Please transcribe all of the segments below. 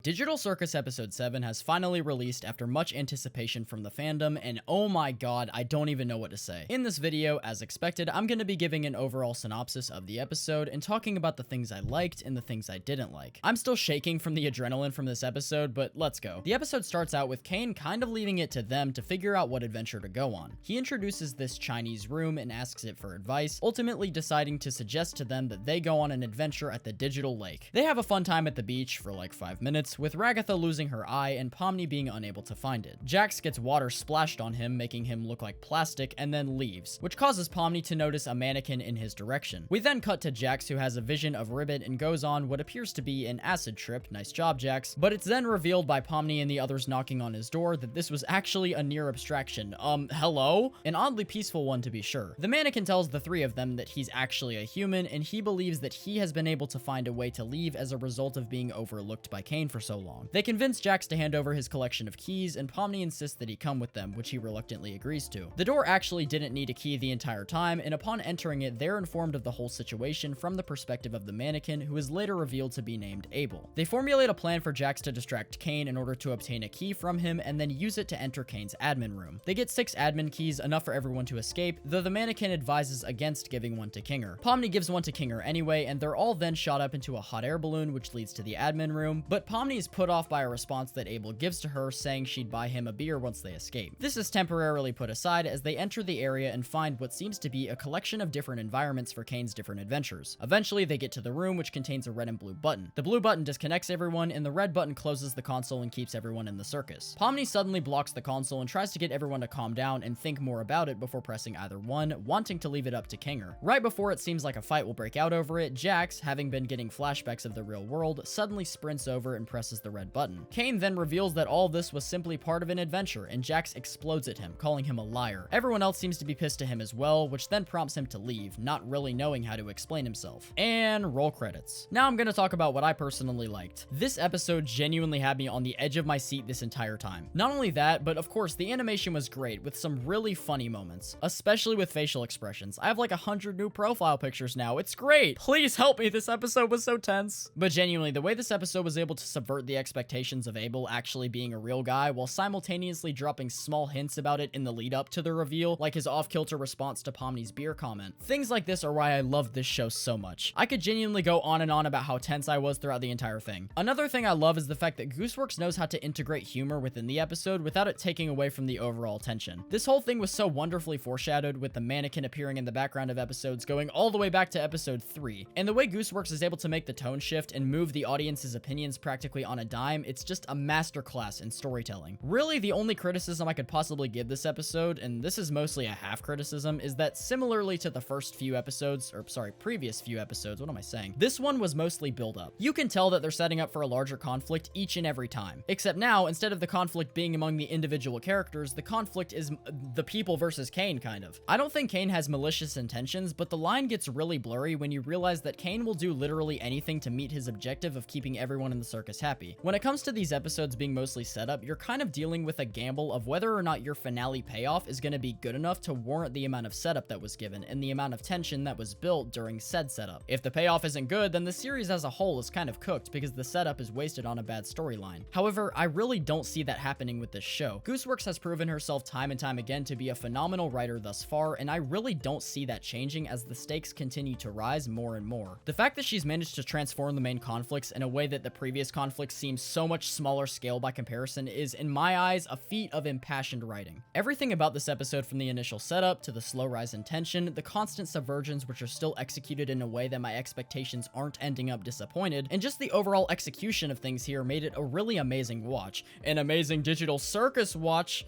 Digital Circus Episode 7 has finally released after much anticipation from the fandom, and oh my god, I don't even know what to say. In this video, as expected, I'm going to be giving an overall synopsis of the episode and talking about the things I liked and the things I didn't like. I'm still shaking from the adrenaline from this episode, but let's go. The episode starts out with Kane kind of leaving it to them to figure out what adventure to go on. He introduces this Chinese room and asks it for advice, ultimately deciding to suggest to them that they go on an adventure at the digital lake. They have a fun time at the beach for like 5 minutes, with Ragatha losing her eye and Pomni being unable to find it. Jax gets water splashed on him, making him look like plastic, and then leaves, which causes Pomni to notice a mannequin in his direction. We then cut to Jax, who has a vision of Ribbit and goes on what appears to be an acid trip. Nice job, Jax. But it's then revealed by Pomni and the others knocking on his door that this was actually a near abstraction. Hello? An oddly peaceful one, to be sure. The mannequin tells the three of them that he's actually a human, and he believes that he has been able to find a way to leave as a result of being overlooked by Kane for so long. They convince Jax to hand over his collection of keys, and Pomni insists that he come with them, which he reluctantly agrees to. The door actually didn't need a key the entire time, and upon entering it, they're informed of the whole situation from the perspective of the mannequin, who is later revealed to be named Abel. They formulate a plan for Jax to distract Kane in order to obtain a key from him, and then use it to enter Kane's admin room. They get 6 admin keys, enough for everyone to escape, though the mannequin advises against giving one to Kinger. Pomni gives one to Kinger anyway, and they're all then shot up into a hot air balloon, which leads to the admin room, but Pomni is put off by a response that Abel gives to her, saying she'd buy him a beer once they escape. This is temporarily put aside as they enter the area and find what seems to be a collection of different environments for Kane's different adventures. Eventually, they get to the room, which contains a red and blue button. The blue button disconnects everyone, and the red button closes the console and keeps everyone in the circus. Pomni suddenly blocks the console and tries to get everyone to calm down and think more about it before pressing either one, wanting to leave it up to Kinger. Right before it seems like a fight will break out over it, Jax, having been getting flashbacks of the real world, suddenly sprints over and presses the red button. Kane then reveals that all this was simply part of an adventure, and Jax explodes at him, calling him a liar. Everyone else seems to be pissed at him as well, which then prompts him to leave, not really knowing how to explain himself. And roll credits. Now I'm gonna talk about what I personally liked. This episode genuinely had me on the edge of my seat this entire time. Not only that, but of course the animation was great, with some really funny moments, especially with facial expressions. I have like 100 new profile pictures now. It's great. Please help me. This episode was so tense. But genuinely, the way this episode was able to subvert the expectations of Abel actually being a real guy while simultaneously dropping small hints about it in the lead up to the reveal, like his off-kilter response to Pomni's beer comment. Things like this are why I love this show so much. I could genuinely go on and on about how tense I was throughout the entire thing. Another thing I love is the fact that Gooseworks knows how to integrate humor within the episode without it taking away from the overall tension. This whole thing was so wonderfully foreshadowed, with the mannequin appearing in the background of episodes going all the way back to episode 3. And the way Gooseworks is able to make the tone shift and move the audience's opinions practically on a dime, it's just a masterclass in storytelling. Really, the only criticism I could possibly give this episode, and this is mostly a half criticism, is that similarly to the first few episodes, or sorry, previous few episodes, what am I saying? This one was mostly build up. You can tell that they're setting up for a larger conflict each and every time. Except now, instead of the conflict being among the individual characters, the conflict is the people versus Kane, kind of. I don't think Kane has malicious intentions, but the line gets really blurry when you realize that Kane will do literally anything to meet his objective of keeping everyone in the circus happy. When it comes to these episodes being mostly set up, you're kind of dealing with a gamble of whether or not your finale payoff is going to be good enough to warrant the amount of setup that was given and the amount of tension that was built during said setup. If the payoff isn't good, then the series as a whole is kind of cooked because the setup is wasted on a bad storyline. However, I really don't see that happening with this show. Gooseworks has proven herself time and time again to be a phenomenal writer thus far, and I really don't see that changing as the stakes continue to rise more and more. The fact that she's managed to transform the main conflicts in a way that the previous conflicts seem so much smaller scale by comparison is, in my eyes, a feat of impassioned writing. Everything about this episode, from the initial setup to the slow rise in tension, the constant subversions which are still executed in a way that my expectations aren't ending up disappointed, and just the overall execution of things here made it a really amazing watch. An amazing digital circus watch.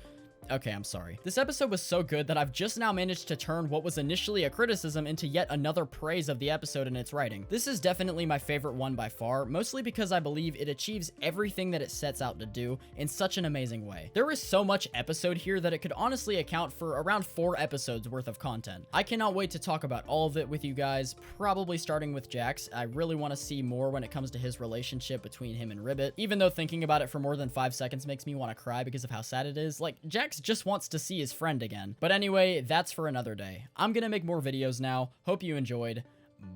Okay, I'm sorry. This episode was so good that I've just now managed to turn what was initially a criticism into yet another praise of the episode and its writing. This is definitely my favorite one by far, mostly because I believe it achieves everything that it sets out to do in such an amazing way. There is so much episode here that it could honestly account for around 4 episodes worth of content. I cannot wait to talk about all of it with you guys, probably starting with Jax. I really want to see more when it comes to his relationship between him and Ribbit, even though thinking about it for more than 5 seconds makes me want to cry because of how sad it is. Like, Jax just wants to see his friend again. But anyway, that's for another day. I'm gonna make more videos now. Hope you enjoyed.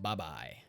Bye-bye.